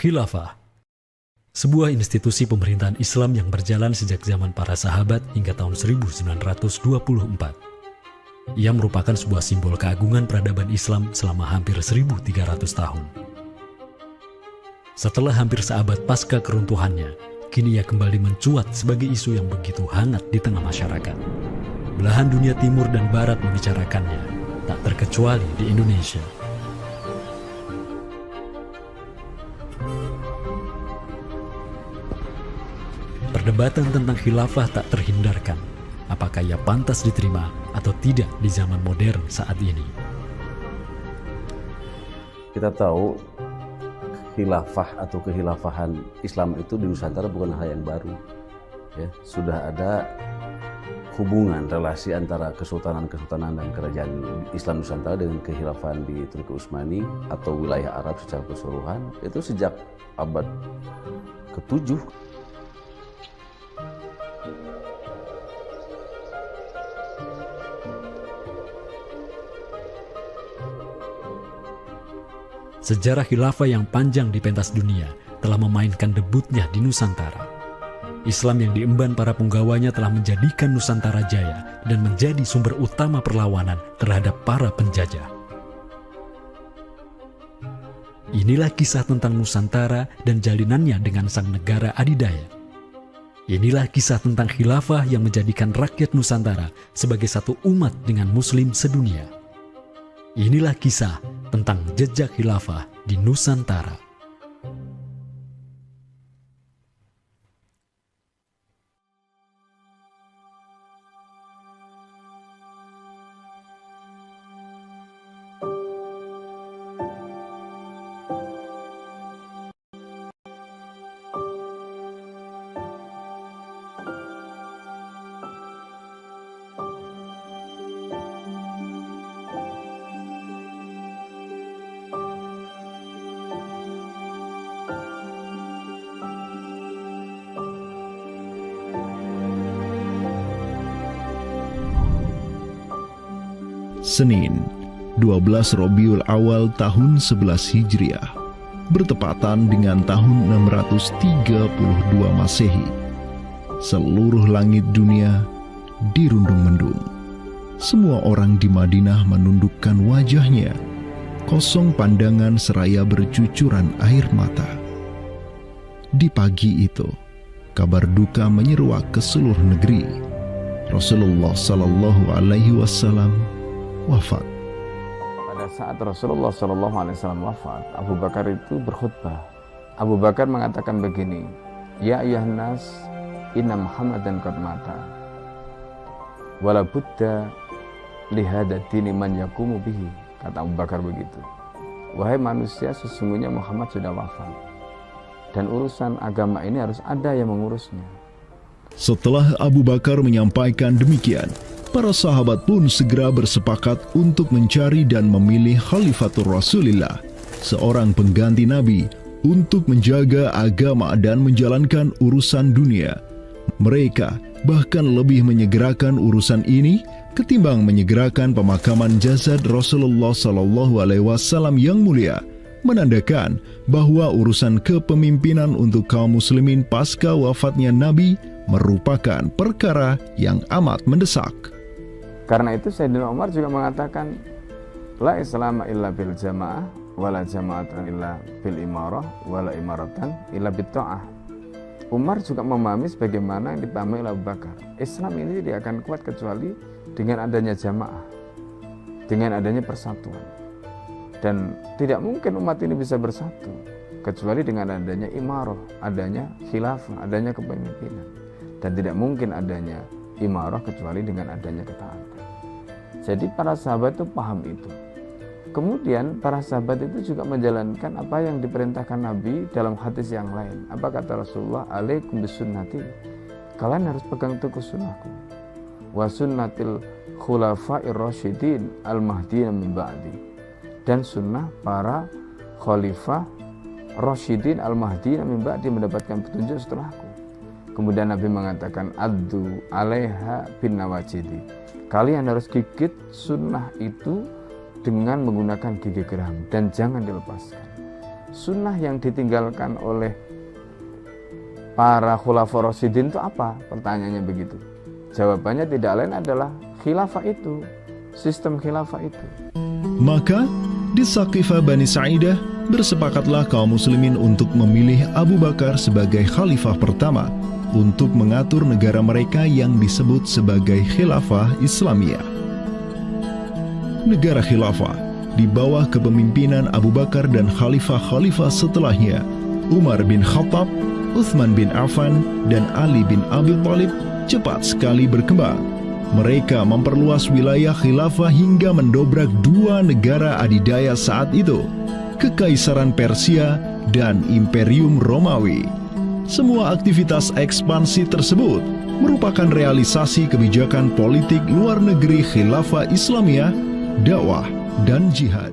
Khilafah, sebuah institusi pemerintahan Islam yang berjalan sejak zaman para sahabat hingga tahun 1924. Ia merupakan sebuah simbol keagungan peradaban Islam selama hampir 1.300 tahun. Setelah hampir seabad pasca keruntuhannya, kini ia kembali mencuat sebagai isu yang begitu hangat di tengah masyarakat. Belahan dunia timur dan barat membicarakannya, tak terkecuali di Indonesia. Perdebatan tentang khilafah tak terhindarkan. Apakah ia pantas diterima atau tidak di zaman modern saat ini? Kita tahu khilafah atau kehilafahan Islam itu di Nusantara bukan hal yang baru. Ya, sudah ada hubungan relasi antara kesultanan-kesultanan dan kerajaan Islam Nusantara dengan kehilafahan di Turki Utsmani atau wilayah Arab secara keseluruhan itu sejak abad ke-7. Sejarah khilafah yang panjang di pentas dunia telah memainkan debutnya di Nusantara. Islam yang diemban para punggawanya telah menjadikan Nusantara jaya dan menjadi sumber utama perlawanan terhadap para penjajah. Inilah kisah tentang Nusantara dan jalinannya dengan sang negara adidaya. Inilah kisah tentang khilafah yang menjadikan rakyat Nusantara sebagai satu umat dengan Muslim sedunia. Inilah kisah tentang jejak khilafah di Nusantara. Senin, 12 Rabiul Awal tahun 11 Hijriah, bertepatan dengan tahun 632 Masehi. Seluruh langit dunia dirundung mendung. Semua orang di Madinah menundukkan wajahnya, kosong pandangan seraya bercucuran air mata. Di pagi itu, kabar duka menyeruak ke seluruh negeri. Rasulullah Sallallahu Alaihi Wasallam wafat. Pada saat Rasulullah SAW wafat, Abu Bakar itu berkhutbah. Abu Bakar mengatakan begini, Ya ayyuhan nas, inna Muhammadan qad mata. Wala budda lihada dini man yakumu bihi. Kata Abu Bakar begitu. Wahai manusia, sesungguhnya Muhammad sudah wafat. Dan urusan agama ini harus ada yang mengurusnya. Setelah Abu Bakar menyampaikan demikian, para sahabat pun segera bersepakat untuk mencari dan memilih Khalifatur Rasulillah, seorang pengganti Nabi, untuk menjaga agama dan menjalankan urusan dunia. Mereka bahkan lebih menyegerakan urusan ini ketimbang menyegerakan pemakaman jasad Rasulullah SAW yang mulia, menandakan bahwa urusan kepemimpinan untuk kaum muslimin pasca wafatnya Nabi merupakan perkara yang amat mendesak. Karena itu Sayyidina Umar juga mengatakan, La islama illa bil jamaah, wala jama'atan illa bil imarah, wala imaratan illa bil ta'ah. Umar juga memahami sebagaimana yang dipahami oleh Abu Bakar. Islam ini tidak akan kuat kecuali dengan adanya jamaah, dengan adanya persatuan. Dan tidak mungkin umat ini bisa bersatu kecuali dengan adanya imarah, adanya khilafah, adanya kepemimpinan. Dan tidak mungkin adanya imarah kecuali dengan adanya ketaatan. Jadi para sahabat itu paham itu. Kemudian para sahabat itu juga menjalankan apa yang diperintahkan Nabi dalam hadis yang lain. Apa kata Rasulullah? Alaikum bisunnati. Kalian harus pegang teguh sunnahku. Wa sunnatil khulafa'ir rasyidin al-mahdiyyin min ba'di. Dan sunnah para khalifah rasyidin al-mahdiyyin min ba'di, mendapatkan petunjuk setelahku. Kemudian Nabi mengatakan, Addu alaiha bin nawajidi. Kalian harus gigit sunnah itu dengan menggunakan gigi geram dan jangan dilepaskan. sunnah yang ditinggalkan oleh para khulafaur rasyidin itu apa? Pertanyaannya begitu. Jawabannya tidak lain adalah khilafah itu, sistem khilafah itu. Maka di Saqifah Bani Sa'idah bersepakatlah kaum muslimin untuk memilih Abu Bakar sebagai khalifah pertama untuk mengatur negara mereka yang disebut sebagai khilafah Islamiyah. Negara khilafah di bawah kepemimpinan Abu Bakar dan khalifah-khalifah setelahnya, Umar bin Khattab, Utsman bin Affan, dan Ali bin Abi Thalib cepat sekali berkembang. Mereka memperluas wilayah khilafah hingga mendobrak dua negara adidaya saat itu, Kekaisaran Persia dan Imperium Romawi. Semua aktivitas ekspansi tersebut merupakan realisasi kebijakan politik luar negeri khilafah Islamiyah, dakwah, dan jihad.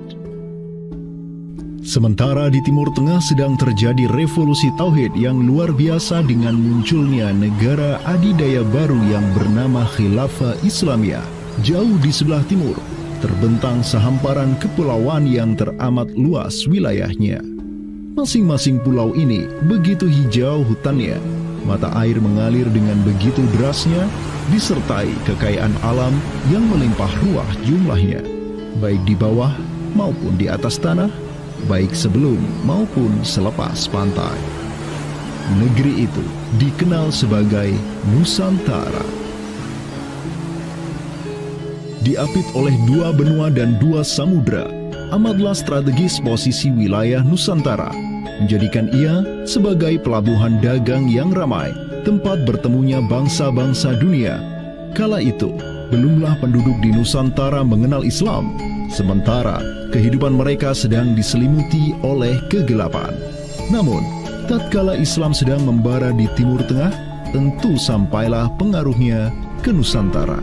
Sementara di Timur Tengah sedang terjadi revolusi tauhid yang luar biasa dengan munculnya negara adidaya baru yang bernama Khilafah Islamiyah. Jauh di sebelah timur, terbentang sehamparan kepulauan yang teramat luas wilayahnya. Masing-masing pulau ini begitu hijau hutannya, mata air mengalir dengan begitu derasnya, disertai kekayaan alam yang melimpah ruah jumlahnya, baik di bawah maupun di atas tanah, baik sebelum maupun selepas pantai. Negeri itu dikenal sebagai Nusantara. Diapit oleh dua benua dan dua samudra, amatlah strategis posisi wilayah Nusantara, menjadikan ia sebagai pelabuhan dagang yang ramai, tempat bertemunya bangsa-bangsa dunia. Kala itu, belumlah penduduk di Nusantara mengenal Islam, sementara kehidupan mereka sedang diselimuti oleh kegelapan. Namun, tatkala Islam sedang membara di Timur Tengah, tentu sampailah pengaruhnya ke Nusantara.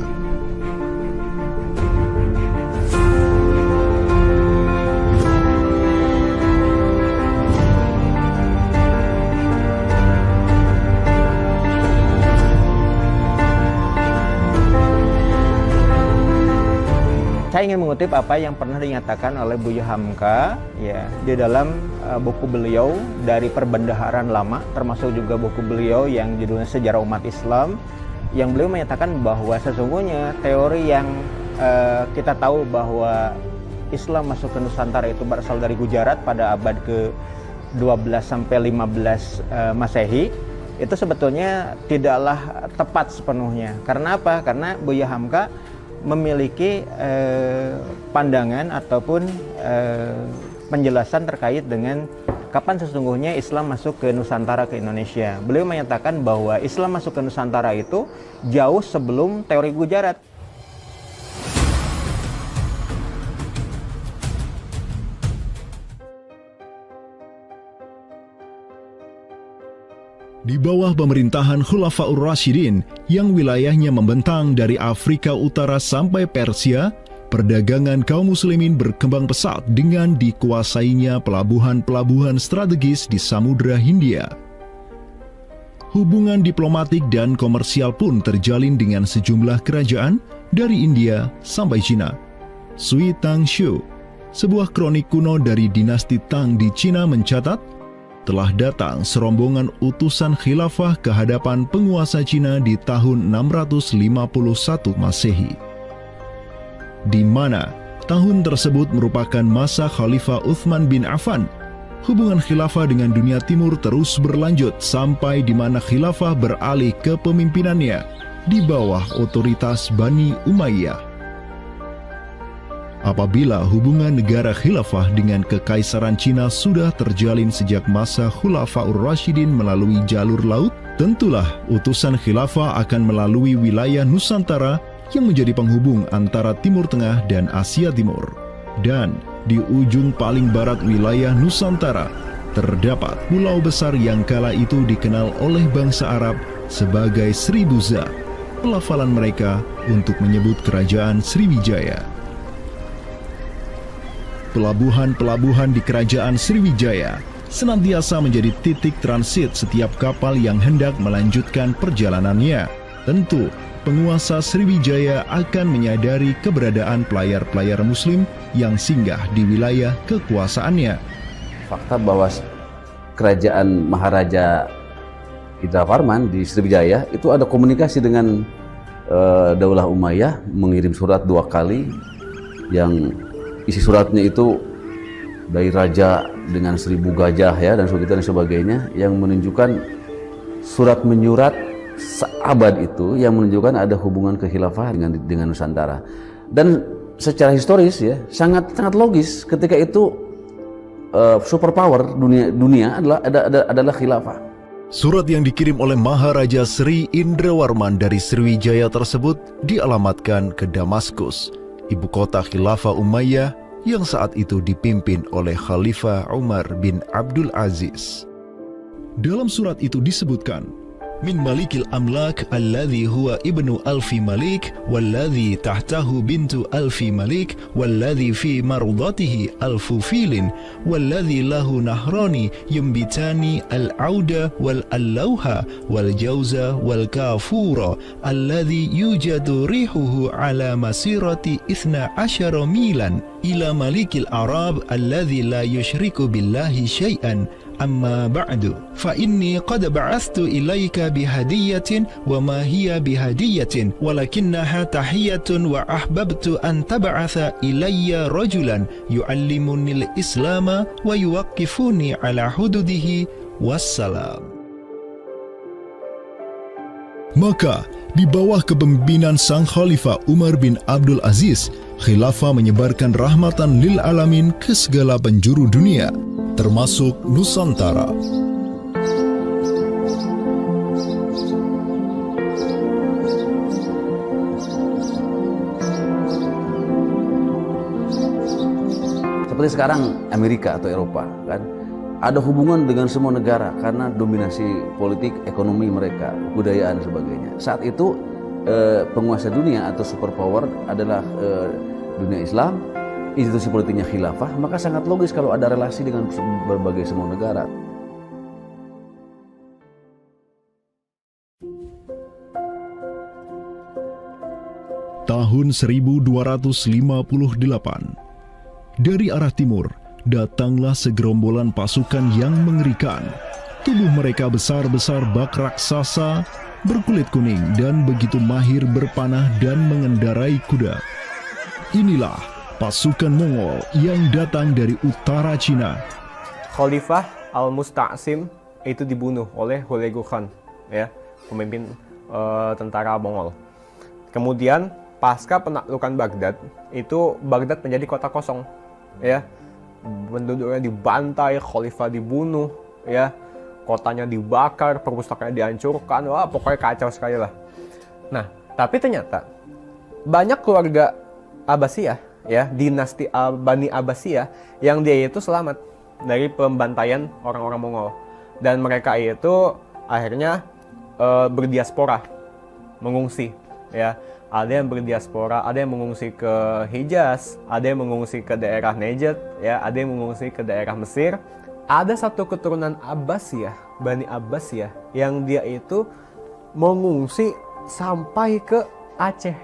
Saya ingin mengutip apa yang pernah dinyatakan oleh Buya Hamka ya di dalam buku beliau dari Perbendaharaan Lama, termasuk juga buku beliau yang judulnya Sejarah Umat Islam, yang beliau menyatakan bahwa sesungguhnya teori yang kita tahu bahwa Islam masuk ke Nusantara itu berasal dari Gujarat pada abad ke-12 sampai 15 Masehi, itu sebetulnya tidaklah tepat sepenuhnya. Karena apa? Karena Buya Hamka memiliki pandangan ataupun penjelasan terkait dengan kapan sesungguhnya Islam masuk ke Nusantara, ke Indonesia. Beliau menyatakan bahwa Islam masuk ke Nusantara itu jauh sebelum teori Gujarat. Di bawah pemerintahan Khulafaur Rasyidin yang wilayahnya membentang dari Afrika Utara sampai Persia, perdagangan kaum muslimin berkembang pesat dengan dikuasainya pelabuhan-pelabuhan strategis di Samudra Hindia. Hubungan diplomatik dan komersial pun terjalin dengan sejumlah kerajaan dari India sampai Cina. Sui Tangshu, sebuah kronik kuno dari dinasti Tang di Cina mencatat, telah datang serombongan utusan khilafah ke hadapan penguasa Cina di tahun 651 Masehi, di mana tahun tersebut merupakan masa Khalifah Utsman bin Affan. Hubungan khilafah dengan dunia timur terus berlanjut sampai di mana khilafah beralih ke pemimpinannya di bawah otoritas Bani Umayyah. Apabila hubungan negara khilafah dengan kekaisaran Cina sudah terjalin sejak masa Khulafaur Rasyidin melalui jalur laut, tentulah utusan khilafah akan melalui wilayah Nusantara yang menjadi penghubung antara Timur Tengah dan Asia Timur. Dan di ujung paling barat wilayah Nusantara, terdapat pulau besar yang kala itu dikenal oleh bangsa Arab sebagai Sribuza, pelafalan mereka untuk menyebut kerajaan Sriwijaya. Pelabuhan-pelabuhan di kerajaan Sriwijaya senantiasa menjadi titik transit setiap kapal yang hendak melanjutkan perjalanannya. Tentu, penguasa Sriwijaya akan menyadari keberadaan pelayar-pelayar muslim yang singgah di wilayah kekuasaannya. fakta bahwa kerajaan Maharaja Indravarman di Sriwijaya itu ada komunikasi dengan Daulah Umayyah, mengirim surat 2 kali yang isi suratnya itu dari raja dengan 1000 gajah ya dan sebagainya, yang menunjukkan surat menyurat seabad itu yang menunjukkan ada hubungan kekhilafahan dengan Nusantara. Dan secara historis ya sangat logis ketika itu superpower dunia adalah khilafah. Surat yang dikirim oleh Maharaja Sri Indrawarman dari Sriwijaya tersebut dialamatkan ke Damaskus, ibu kota Khilafah Umayyah yang saat itu dipimpin oleh Khalifah Umar bin Abdul Aziz. Dalam surat itu disebutkan, min malikil amlak alladhi huwa ibnu alfi malik walladhi tahtahu bintu alfi malik walladhi fi marudatihi alfu filin walladhi lahu nahrani yumbitani al-auda wal-allawha wal-jawza wal-kafura alladhi yujadu rihuhu ala masirati 12 milan ila malikil arab alladhi la yushriku billahi syai'an. Amma ba'du, fa inni qad ba'athtu ilaika bihadiyatin wa ma hiya bihadiyatin walakinnaha tahiyatun wa ahbabtu an tab'atha ilayya rajulan yu'allimunil islama wa yuwaqqifuni ala hududihi wassalam. Maka di bawah kepemimpinan sang Khalifah Umar bin Abdul Aziz, khilafah menyebarkan rahmatan lil alamin ke segala penjuru dunia, termasuk Nusantara. Seperti sekarang Amerika atau Eropa kan ada hubungan dengan semua negara karena dominasi politik, ekonomi mereka, budayaan dan sebagainya. Saat itu penguasa dunia atau superpower adalah dunia Islam, institusi politiknya khilafah, maka sangat logis kalau ada relasi dengan berbagai semua negara. Tahun 1258, dari arah timur datanglah segerombolan pasukan yang mengerikan. Tubuh mereka besar-besar bak raksasa, berkulit kuning dan begitu mahir berpanah dan mengendarai kuda. Inilah pasukan Mongol yang datang dari utara Cina. Khalifah Al-Musta'sim itu dibunuh oleh Hulagu Khan, ya, pemimpin tentara Mongol. Kemudian pasca penaklukan Baghdad, itu Baghdad menjadi kota kosong, ya. Penduduknya dibantai, khalifah dibunuh, ya. Kotanya dibakar, perpustakaannya dihancurkan, wah pokoknya kacau sekali lah. Nah, tapi ternyata banyak keluarga Abbasiyah, ya, dinasti Bani Abbasiyah yang dia itu selamat dari pembantaian orang-orang Mongol, dan mereka itu akhirnya berdiaspora, mengungsi, ya. Ada yang berdiaspora, ada yang mengungsi ke Hijaz, ada yang mengungsi ke daerah Najd, ya, ada yang mengungsi ke daerah Mesir. Ada satu keturunan Abbasiyah, Bani Abbasiyah, yang dia itu mengungsi sampai ke Aceh,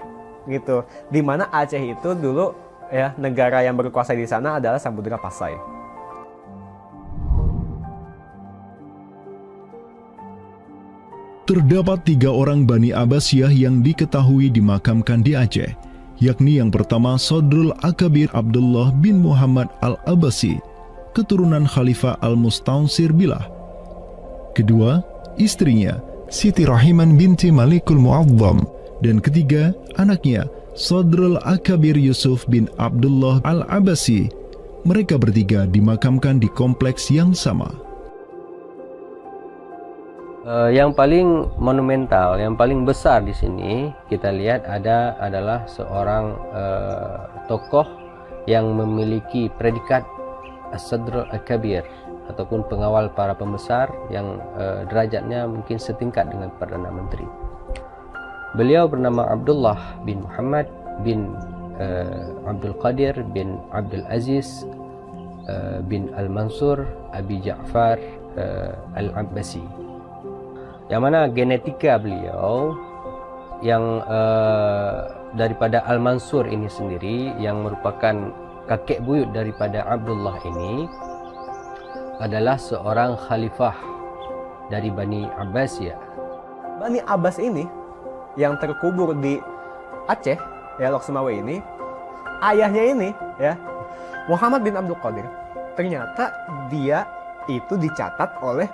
gitu. Di mana Aceh itu dulu, ya, negara yang berkuasa di sana adalah Samudra Pasai. Terdapat 3 orang Bani Abbasiyah yang diketahui dimakamkan di Aceh, yakni yang pertama Sodrul Akabir Abdullah bin Muhammad Al-Abbasi, keturunan Khalifah Al-Mustaunsir Billah. Kedua, istrinya Siti Rahiman binti Malikul Mu'azzam, dan ketiga, anaknya Sodrul Akabir Yusuf bin Abdullah Al-Abbasi. Mereka bertiga dimakamkan di kompleks yang sama. Yang paling monumental, yang paling besar di sini kita lihat adalah seorang tokoh yang memiliki predikat As-Sadr Al-Kabir ataupun pengawal para pembesar yang derajatnya mungkin setingkat dengan Perdana Menteri. Beliau bernama Abdullah bin Muhammad bin Abdul Qadir bin Abdul Aziz bin Al-Mansur Abi Ja'far Al-Abbasi, yang mana genetika beliau yang daripada Al-Mansur ini sendiri, yang merupakan kakek buyut daripada Abdullah ini, adalah seorang khalifah dari Bani Abbasiyah. Bani Abbas ini yang terkubur di Aceh, ya, Lok Sumawe ini, ayahnya ini, ya, Muhammad bin Abdul Qadir, ternyata dia itu dicatat oleh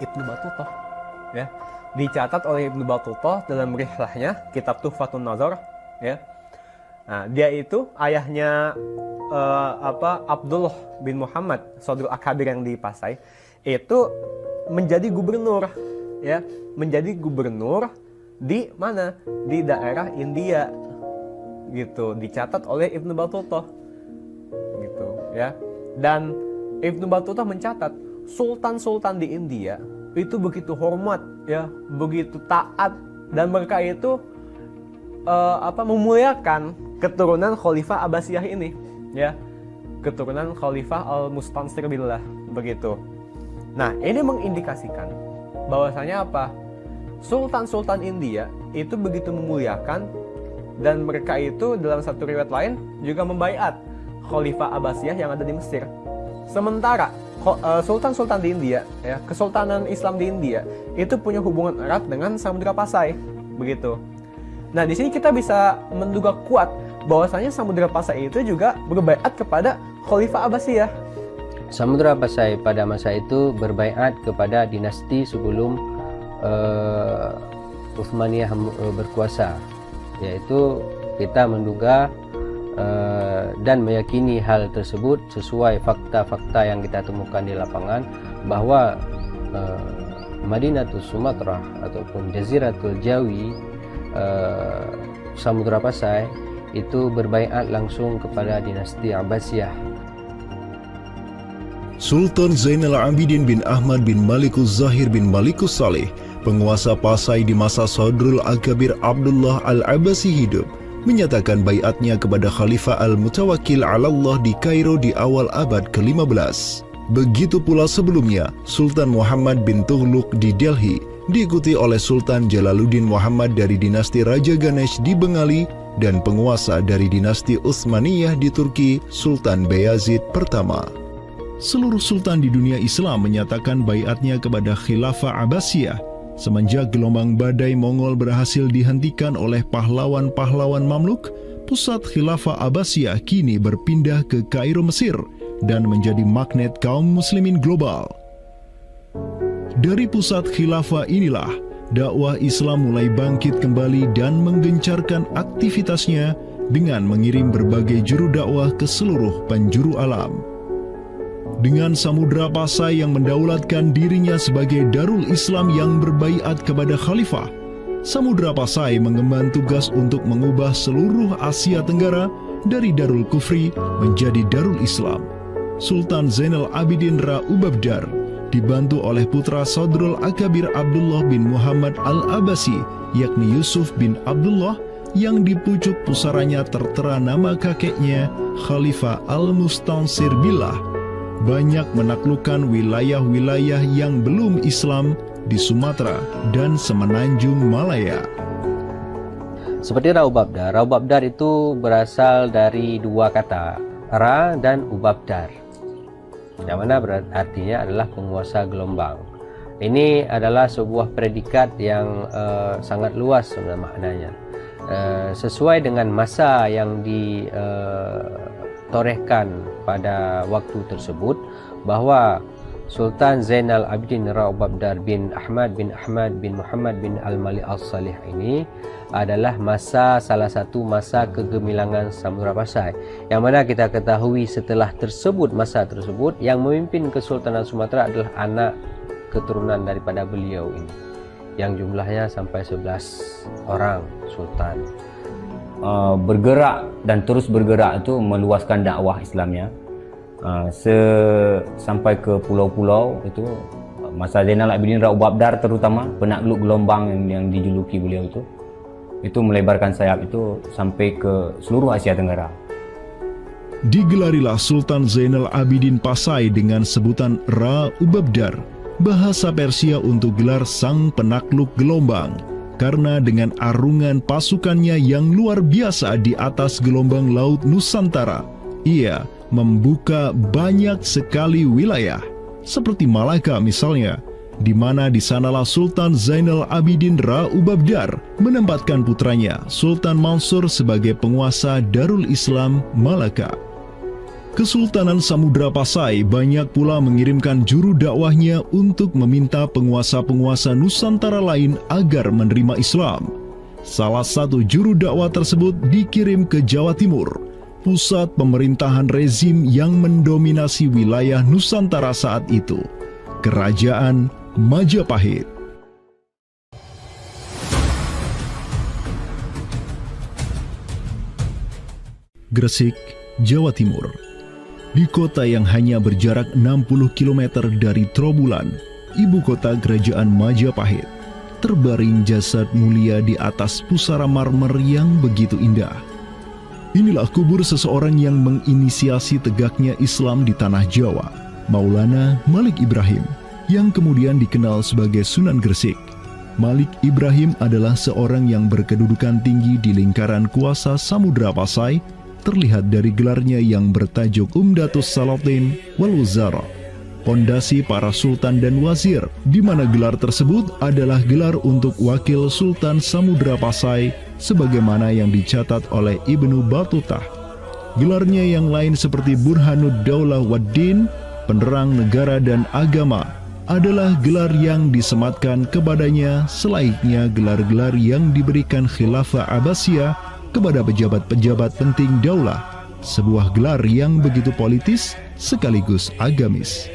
Ibnu Battuta, ya, dicatat oleh Ibnu Battuta dalam rihlahnya kitab Tuhfatun Nazar, ya. Nah, dia itu ayahnya Abdullah bin Muhammad Sodrul Akabir yang di Pasai itu menjadi gubernur, ya, menjadi gubernur di mana, di daerah India, gitu, dicatat oleh Ibnu Battuta, gitu, ya. Dan Ibnu Battuta mencatat sultan-sultan di India itu begitu hormat, ya, begitu taat, dan mereka itu memuliakan keturunan Khalifah Abbasiyah ini, ya, keturunan Khalifah Al-Mustansir Billah, begitu. Nah, ini mengindikasikan bahwasanya apa? Sultan-sultan India itu begitu memuliakan, dan mereka itu dalam satu riwayat lain juga membaiat Khalifah Abbasiyah yang ada di Mesir. Sementara sultan-sultan di India, ya, kesultanan Islam di India itu punya hubungan erat dengan Samudra Pasai, begitu. Nah, di sini kita bisa menduga kuat bahwasanya Samudra Pasai itu juga berbaiat kepada Khalifah Abbasiyah. Samudra Pasai pada masa itu berbaiat kepada dinasti sebelum Utsmaniyah berkuasa, yaitu kita menduga dan meyakini hal tersebut sesuai fakta-fakta yang kita temukan di lapangan bahwa Madinatul Sumatera ataupun Jaziratul Jawi, Samudra Pasai itu berbaiat langsung kepada dinasti Abbasiyah. Sultan Zainal Abidin bin Ahmad bin Malikus Zahir bin Malikus Saleh, penguasa Pasai di masa Sodrul Akabir Abdullah Al-Abbasi hidup, menyatakan baiatnya kepada Khalifah Al-Mutawakkil 'ala Allah di Kairo di awal abad ke-15. Begitu pula sebelumnya, Sultan Muhammad bin Tughluk di Delhi diikuti oleh Sultan Jalaluddin Muhammad dari dinasti Raja Ganesh di Bengali dan penguasa dari dinasti Utsmaniyah di Turki, Sultan Bayazid pertama. Seluruh sultan di dunia Islam menyatakan baiatnya kepada Khilafah Abbasiyah semenjak gelombang badai Mongol berhasil dihentikan oleh pahlawan-pahlawan Mamluk. Pusat Khilafah Abbasiyah kini berpindah ke Kairo, Mesir, dan menjadi magnet kaum muslimin global. Dari pusat khilafah inilah dakwah Islam mulai bangkit kembali dan menggencarkan aktivitasnya dengan mengirim berbagai juru dakwah ke seluruh penjuru alam. Dengan Samudra Pasai yang mendaulatkan dirinya sebagai Darul Islam yang berbaiat kepada Khalifah, Samudra Pasai mengemban tugas untuk mengubah seluruh Asia Tenggara dari Darul Kufri menjadi Darul Islam. Sultan Zainal Abidin Ra Ubabdar dibantu oleh putra Sodrul Akabir Abdullah bin Muhammad Al-Abbasi, yakni Yusuf bin Abdullah, yang di pucuk pusaranya tertera nama kakeknya Khalifah Al-Mustansir Billah, banyak menaklukkan wilayah-wilayah yang belum Islam di Sumatera dan Semenanjung Malaya. Seperti Ra Ubabdar. Ra Ubabdar itu berasal dari dua kata, Ra dan Ubabdar, yang mana artinya adalah penguasa gelombang. Ini adalah sebuah predikat yang sangat luas sebenarnya maknanya. Sesuai dengan masa yang ditorehkan pada waktu tersebut, bahwa Sultan Zainal Abidin Ra Ubabdar bin Ahmad bin Muhammad bin Al-Malik Al-Salih ini adalah salah satu masa kegemilangan Samudra Pasai, yang mana kita ketahui setelah masa tersebut yang memimpin Kesultanan Sumatera adalah anak keturunan daripada beliau ini, yang jumlahnya sampai 11 orang sultan. Bergerak dan terus bergerak itu meluaskan dakwah Islamnya sampai ke pulau-pulau. Itu masa Zainal Abidin Ra Ubabdar, terutama penakluk gelombang yang dijuluki beliau itu melebarkan sayap itu sampai ke seluruh Asia Tenggara. Digelarilah Sultan Zainal Abidin Pasai dengan sebutan Ra Ubabdar, bahasa Persia untuk gelar sang penakluk gelombang, karena dengan arungan pasukannya yang luar biasa di atas gelombang laut Nusantara, ia membuka banyak sekali wilayah. seperti Malaka misalnya, di mana di sanalah Sultan Zainal Abidin Ra Ubabdar menempatkan putranya Sultan Mansur sebagai penguasa Darul Islam Malaka. Kesultanan Samudra Pasai banyak pula mengirimkan juru dakwahnya untuk meminta penguasa-penguasa Nusantara lain agar menerima Islam. Salah satu juru dakwah tersebut dikirim ke Jawa Timur, pusat pemerintahan rezim yang mendominasi wilayah Nusantara saat itu, Kerajaan Majapahit. Gresik, Jawa Timur. Di kota yang hanya berjarak 60 km dari Trowulan, ibu kota Kerajaan Majapahit, terbaring jasad mulia di atas pusara marmer yang begitu indah. Inilah kubur seseorang yang menginisiasi tegaknya Islam di tanah Jawa, Maulana Malik Ibrahim, yang kemudian dikenal sebagai Sunan Gresik. Malik Ibrahim adalah seorang yang berkedudukan tinggi di lingkaran kuasa Samudra Pasai, terlihat dari gelarnya yang bertajuk Umdatus Salatin wal Wuzara, pondasi para sultan dan wazir, di mana gelar tersebut adalah gelar untuk wakil Sultan Samudra Pasai sebagaimana yang dicatat oleh Ibnu Battutah. Gelarnya yang lain seperti Burhanud Daulah Waddin, penerang negara dan agama, adalah gelar yang disematkan kepadanya selayaknya gelar-gelar yang diberikan Khilafah Abbasiyah kepada pejabat-pejabat penting daulah, sebuah gelar yang begitu politis sekaligus agamis.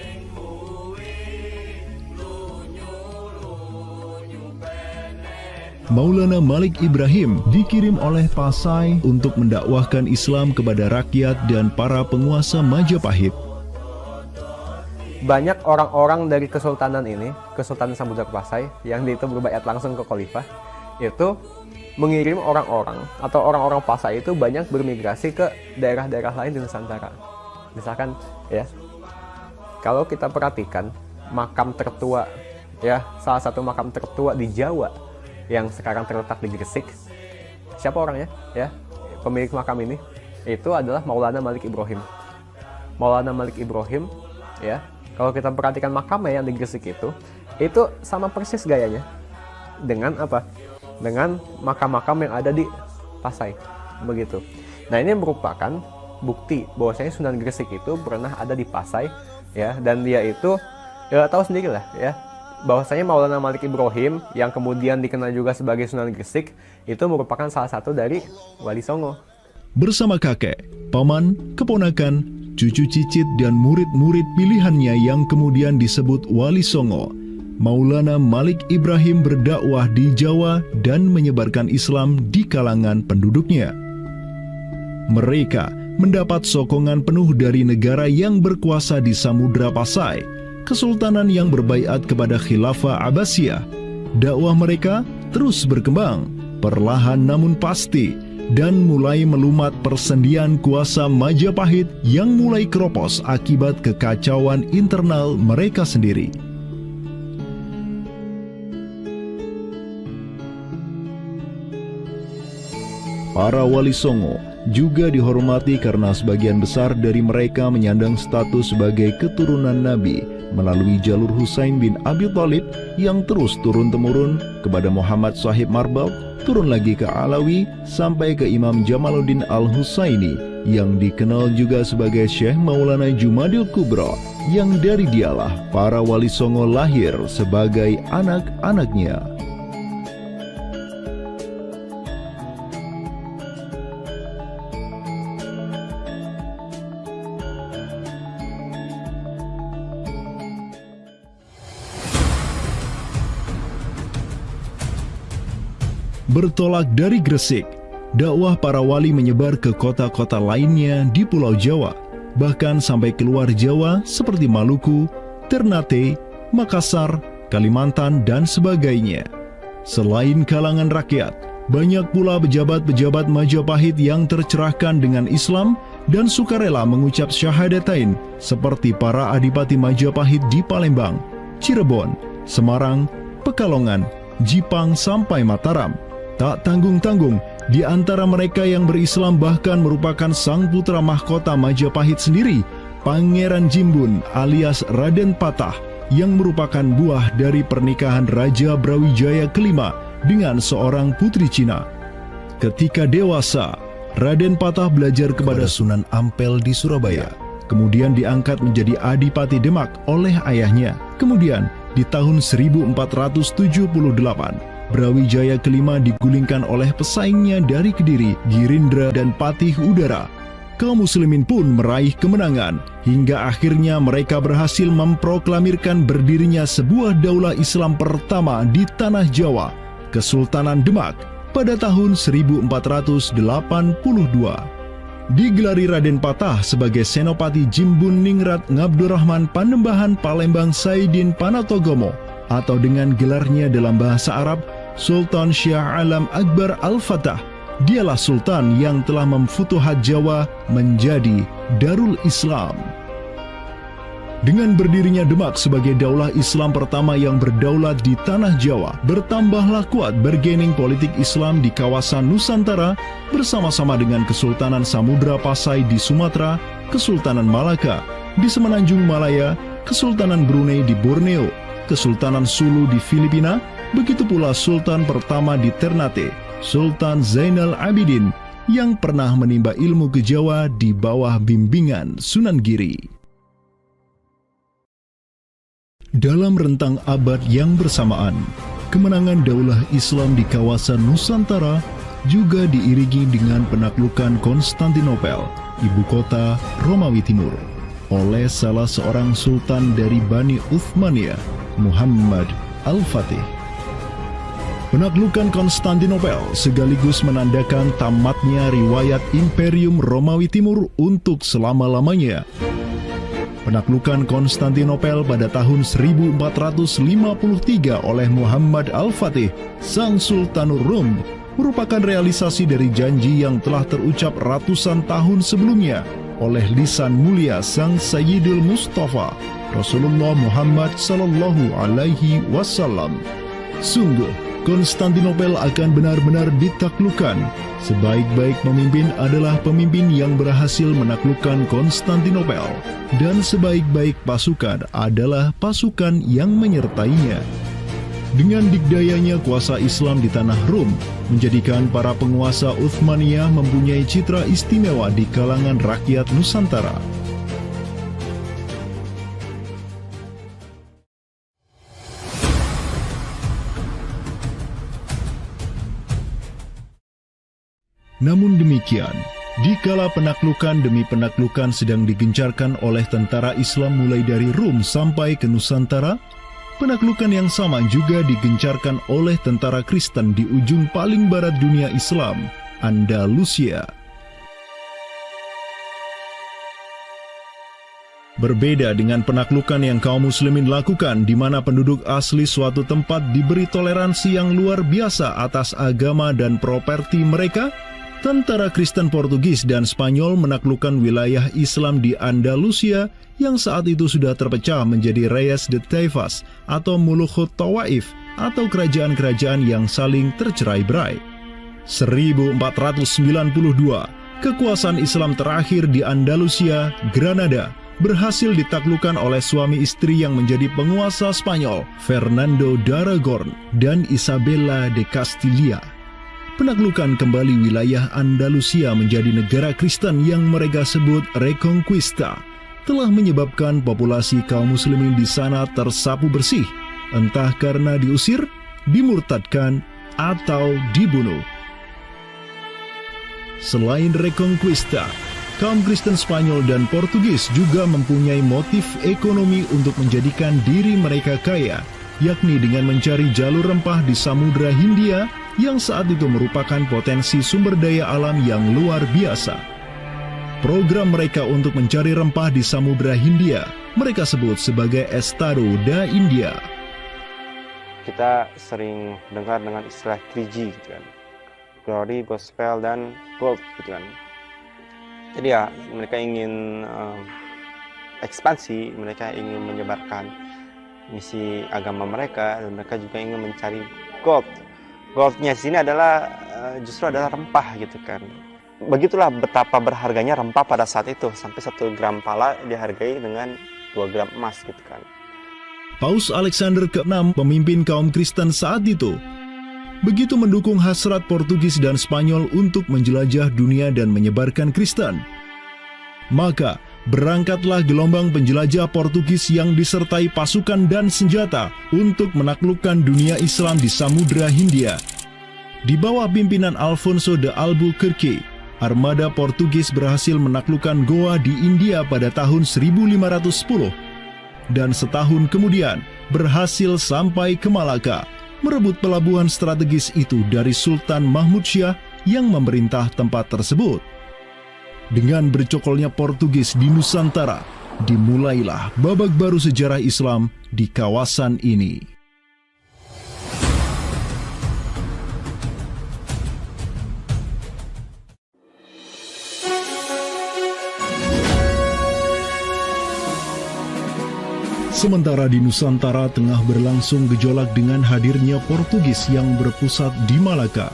Maulana Malik Ibrahim dikirim oleh Pasai untuk mendakwahkan Islam kepada rakyat dan para penguasa Majapahit. Banyak orang-orang dari kesultanan ini, Kesultanan Samudra Pasai, yang itu berbaiat langsung ke khalifah, itu mengirim orang-orang atau orang-orang Pasai itu banyak bermigrasi ke daerah-daerah lain di Nusantara. Misalkan ya, kalau kita perhatikan makam tertua ya, salah satu makam tertua di Jawa yang sekarang terletak di Gresik, siapa orangnya ya? Pemilik makam ini itu adalah Maulana Malik Ibrahim. Maulana Malik Ibrahim ya, kalau kita perhatikan makamnya yang di Gresik itu sama persis gayanya dengan apa? Dengan makam-makam yang ada di Pasai, begitu. Nah, ini merupakan bukti bahwasanya Sunan Gresik itu pernah ada di Pasai, ya, dan dia itu ya tahu sendiri lah, ya, bahwasanya Maulana Malik Ibrahim yang kemudian dikenal juga sebagai Sunan Gresik itu merupakan salah satu dari Wali Songo. Bersama kakek, paman, keponakan, cucu cicit dan murid-murid pilihannya yang kemudian disebut Wali Songo, Maulana Malik Ibrahim berdakwah di Jawa dan menyebarkan Islam di kalangan penduduknya. Mereka mendapat sokongan penuh dari negara yang berkuasa di Samudra Pasai, kesultanan yang berbaiat kepada Khilafah Abbasiyah. Dakwah mereka terus berkembang, perlahan namun pasti, dan mulai melumat persendian kuasa Majapahit yang mulai keropos akibat kekacauan internal mereka sendiri. Para Wali Songo juga dihormati karena sebagian besar dari mereka menyandang status sebagai keturunan Nabi melalui jalur Husain bin Abi Thalib yang terus turun-temurun kepada Muhammad Sahib Marbal, turun lagi ke Alawi sampai ke Imam Jamaluddin Al-Husaini yang dikenal juga sebagai Syekh Maulana Jumadil Kubra, yang dari dialah para Wali Songo lahir sebagai anak-anaknya. Bertolak dari Gresik, dakwah para wali menyebar ke kota-kota lainnya di Pulau Jawa, bahkan sampai keluar Jawa seperti Maluku, Ternate, Makassar, Kalimantan, dan sebagainya. Selain kalangan rakyat, banyak pula pejabat-pejabat Majapahit yang tercerahkan dengan Islam dan sukarela mengucap syahadatain, seperti para adipati Majapahit di Palembang, Cirebon, Semarang, Pekalongan, Jipang, sampai Mataram. Tak tanggung-tanggung, di antara mereka yang berislam bahkan merupakan sang putra mahkota Majapahit sendiri, Pangeran Jimbun alias Raden Patah yang merupakan buah dari pernikahan Raja Brawijaya kelima dengan seorang putri Cina. Ketika dewasa, Raden Patah belajar kepada Sunan Ampel di Surabaya. Kemudian diangkat menjadi Adipati Demak oleh ayahnya. Kemudian di tahun 1478, Brawijaya kelima digulingkan oleh pesaingnya dari Kediri, Girindra dan Patih Udara. Kaum muslimin pun meraih kemenangan, hingga akhirnya mereka berhasil memproklamirkan berdirinya sebuah daulah Islam pertama di Tanah Jawa, Kesultanan Demak, pada tahun 1482. Digelari Raden Patah sebagai Senopati Jimbun Ningrat Ngabdurrahman Panembahan Palembang Saidin Panatogomo, atau dengan gelarnya dalam bahasa Arab, Sultan Syah Alam Akbar Al-Fatah. Dialah Sultan yang telah memfutuhat Jawa menjadi Darul Islam. Dengan berdirinya Demak sebagai daulah Islam pertama yang berdaulat di Tanah Jawa, bertambahlah kuat bargaining politik Islam di kawasan Nusantara bersama-sama dengan Kesultanan Samudra Pasai di Sumatera, Kesultanan Malaka di Semenanjung Malaya, Kesultanan Brunei di Borneo, Kesultanan Sulu di Filipina, begitu pula Sultan pertama di Ternate, Sultan Zainal Abidin, yang pernah menimba ilmu ke Jawa di bawah bimbingan Sunan Giri. Dalam rentang abad yang bersamaan, kemenangan daulah Islam di kawasan Nusantara juga diiringi dengan penaklukan Konstantinopel, ibu kota Romawi Timur, oleh salah seorang sultan dari Bani Uthmaniyah, Muhammad Al-Fatih. Penaklukan Konstantinopel sekaligus menandakan tamatnya riwayat Imperium Romawi Timur untuk selama-lamanya. Penaklukan Konstantinopel pada tahun 1453 oleh Muhammad Al-Fatih, sang Sultanul Rum, merupakan realisasi dari janji yang telah terucap ratusan tahun sebelumnya oleh lisan mulia sang Sayyidul Mustafa, Rasulullah Muhammad sallallahu alaihi wasallam. Sungguh, Konstantinopel akan benar-benar ditaklukkan. Sebaik-baik pemimpin adalah pemimpin yang berhasil menaklukkan Konstantinopel, dan sebaik-baik pasukan adalah pasukan yang menyertainya. Dengan dikdayanya kuasa Islam di tanah Rum, menjadikan para penguasa Uthmaniyah mempunyai citra istimewa di kalangan rakyat Nusantara. Namun demikian, dikala penaklukan demi penaklukan sedang digencarkan oleh tentara Islam mulai dari Rum sampai ke Nusantara, penaklukan yang sama juga digencarkan oleh tentara Kristen di ujung paling barat dunia Islam, Andalusia. Berbeda dengan penaklukan yang kaum muslimin lakukan, di mana penduduk asli suatu tempat diberi toleransi yang luar biasa atas agama dan properti mereka, tentara Kristen Portugis dan Spanyol menaklukkan wilayah Islam di Andalusia yang saat itu sudah terpecah menjadi Reyes de Taifas atau Mulukhut Tawaif atau kerajaan-kerajaan yang saling tercerai-berai. 1492, kekuasaan Islam terakhir di Andalusia, Granada, berhasil ditaklukkan oleh suami istri yang menjadi penguasa Spanyol, Fernando d'Aragon dan Isabella de Castilla. Penaklukan kembali wilayah Andalusia menjadi negara Kristen yang mereka sebut Reconquista telah menyebabkan populasi kaum muslimin di sana tersapu bersih, entah karena diusir, dimurtadkan, atau dibunuh. Selain Reconquista, kaum Kristen Spanyol dan Portugis juga mempunyai motif ekonomi untuk menjadikan diri mereka kaya, yakni dengan mencari jalur rempah di Samudra Hindia yang saat itu merupakan potensi sumber daya alam yang luar biasa. Program mereka untuk mencari rempah di Samudra Hindia mereka sebut sebagai Estado da India. Kita sering dengar dengan istilah 3G gitu kan. Glory, Gospel, dan Gold gitu kan. Jadi ya mereka ingin ekspansi, mereka ingin menyebarkan misi agama mereka, dan mereka juga ingin mencari gold. Goldnya di sini adalah justru adalah rempah gitu kan. begitulah betapa berharganya rempah pada saat itu, sampai 1 gram pala dihargai dengan 2 gram emas gitu kan. Paus Alexander ke-6, pemimpin kaum Kristen saat itu, begitu mendukung hasrat Portugis dan Spanyol untuk menjelajah dunia dan menyebarkan Kristen. Maka, berangkatlah gelombang penjelajah Portugis yang disertai pasukan dan senjata untuk menaklukkan dunia Islam di Samudra Hindia. Di bawah pimpinan Alfonso de Albuquerque, armada Portugis berhasil menaklukkan Goa di India pada tahun 1510 dan setahun kemudian berhasil sampai ke Malaka, merebut pelabuhan strategis itu dari Sultan Mahmud Syah yang memerintah tempat tersebut. Dengan bercokolnya Portugis di Nusantara, dimulailah babak baru sejarah Islam di kawasan ini. Sementara di Nusantara tengah berlangsung gejolak dengan hadirnya Portugis yang berpusat di Malaka,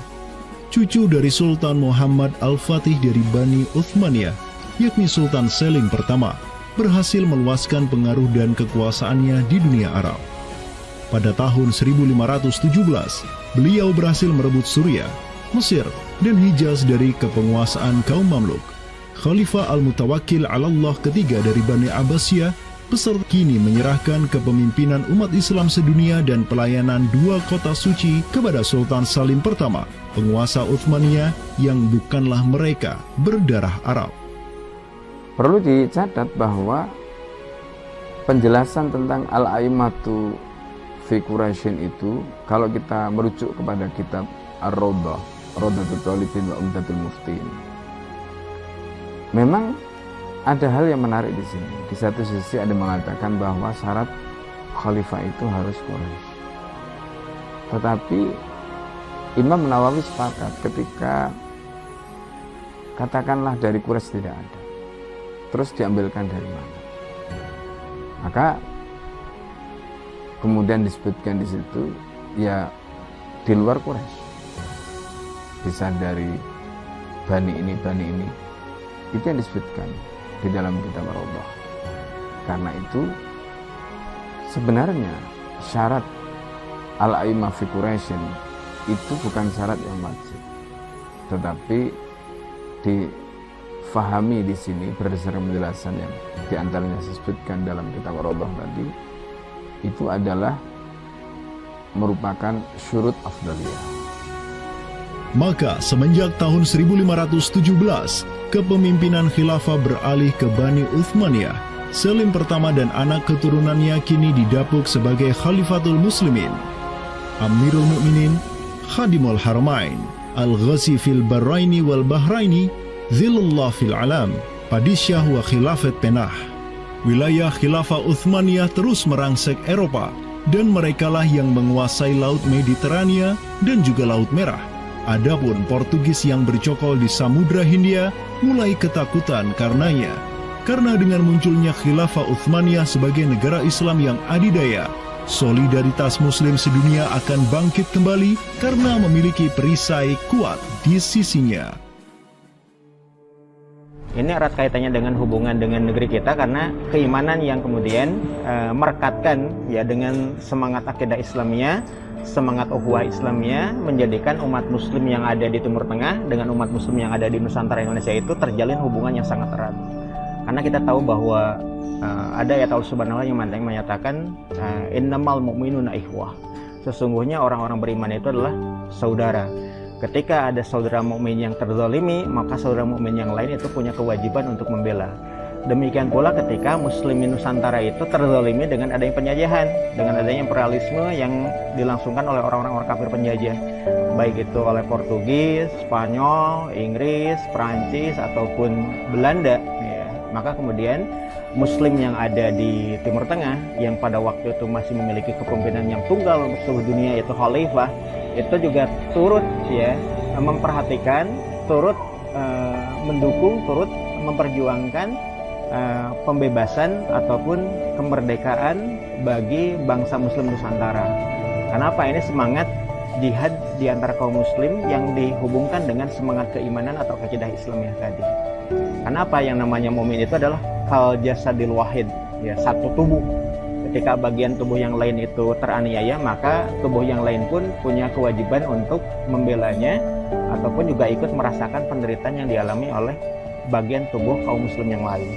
cucu dari Sultan Muhammad Al-Fatih dari Bani Uthmaniyah, yakni Sultan Selim pertama, berhasil meluaskan pengaruh dan kekuasaannya di dunia Arab. Pada tahun 1517, beliau berhasil merebut Suriah, Mesir, dan Hijaz dari kepenguasaan kaum Mamluk. Khalifah Al-Mutawakkil 'alallah ketiga dari Bani Abbasiyah beserta kini menyerahkan kepemimpinan umat Islam sedunia dan pelayanan 2 kota suci kepada Sultan Salim pertama, penguasa Uthmaniyah yang bukanlah mereka berdarah Arab. Perlu dicatat bahwa penjelasan tentang Al-A'immatu fi Quraisyin itu, kalau kita merujuk kepada kitab Ar-Rawdah, Rawdatul Talibin wa Umdatul Muftin, memang ada hal yang menarik di sini. Di satu sisi ada mengatakan bahwa syarat khalifah itu harus Quraisy. Tetapi Imam Nawawi sepakat ketika katakanlah dari Quraisy tidak ada, terus diambilkan dari mana? Maka kemudian disebutkan di situ ya di luar Quraisy, bisa dari bani ini, itu yang disebutkan di dalam kitab Ar-Rawdah. Karena itu sebenarnya syarat al-a'immah fi Quraisyin itu bukan syarat yang wajib, tetapi difahami di sini berdasarkan penjelasan yang diantaranya disebutkan dalam kitab Ar-Rawdah tadi, itu adalah merupakan syurut afdaliyah. Maka semenjak tahun 1517, kepemimpinan khilafah beralih ke Bani Uthmaniyah. Selim pertama dan anak keturunannya kini didapuk sebagai Khalifatul Muslimin, Amirul Mukminin, Khadimul Haramain, Al-Ghazi fil Bahraini wal Bahraini, Zilullah fil Alam, Padisyah wa Khilafat Penah. Wilayah Khilafah Uthmaniyah terus merangsek Eropa, dan merekalah yang menguasai Laut Mediterania dan juga Laut Merah. Adapun Portugis yang bercokol di Samudra Hindia mulai ketakutan karenanya. Karena dengan munculnya Khilafah Uthmaniyah sebagai negara Islam yang adidaya, solidaritas Muslim sedunia akan bangkit kembali karena memiliki perisai kuat di sisinya. Ini erat kaitannya dengan hubungan dengan negeri kita, karena keimanan yang kemudian merekatkan ya dengan semangat akidah Islamiyah, semangat ukhuwah Islamiyah, menjadikan umat Muslim yang ada di Timur Tengah dengan umat Muslim yang ada di Nusantara Indonesia itu terjalin hubungan yang sangat erat. Karena kita tahu bahwa ada ayat Allah Subhanahu wa Ta'ala yang menyatakan innamal mu'minuna ikhwah. Sesungguhnya orang-orang beriman itu adalah saudara. Ketika ada saudara mukmin yang terzalimi, maka saudara mukmin yang lain itu punya kewajiban untuk membela. Demikian pula ketika muslimin Nusantara itu terzalimi dengan adanya penjajahan, dengan adanya imperialisme yang dilangsungkan oleh orang-orang kafir penjajah, baik itu oleh Portugis, Spanyol, Inggris, Perancis ataupun Belanda. Ya. Maka kemudian Muslim yang ada di Timur Tengah yang pada waktu itu masih memiliki kepemimpinan yang tunggal untuk seluruh dunia, yaitu khalifah, itu juga turut ya memperhatikan, turut mendukung, turut memperjuangkan pembebasan ataupun kemerdekaan bagi bangsa Muslim Nusantara. Kenapa? Ini semangat jihad di antara kaum muslim yang dihubungkan dengan semangat keimanan atau akidah Islamiyah tadi. Karena apa, yang namanya mukmin itu adalah kal jasadil wahid, ya, satu tubuh. Ketika bagian tubuh yang lain itu teraniaya, maka tubuh yang lain pun punya kewajiban untuk membelanya ataupun juga ikut merasakan penderitaan yang dialami oleh bagian tubuh kaum muslim yang lain.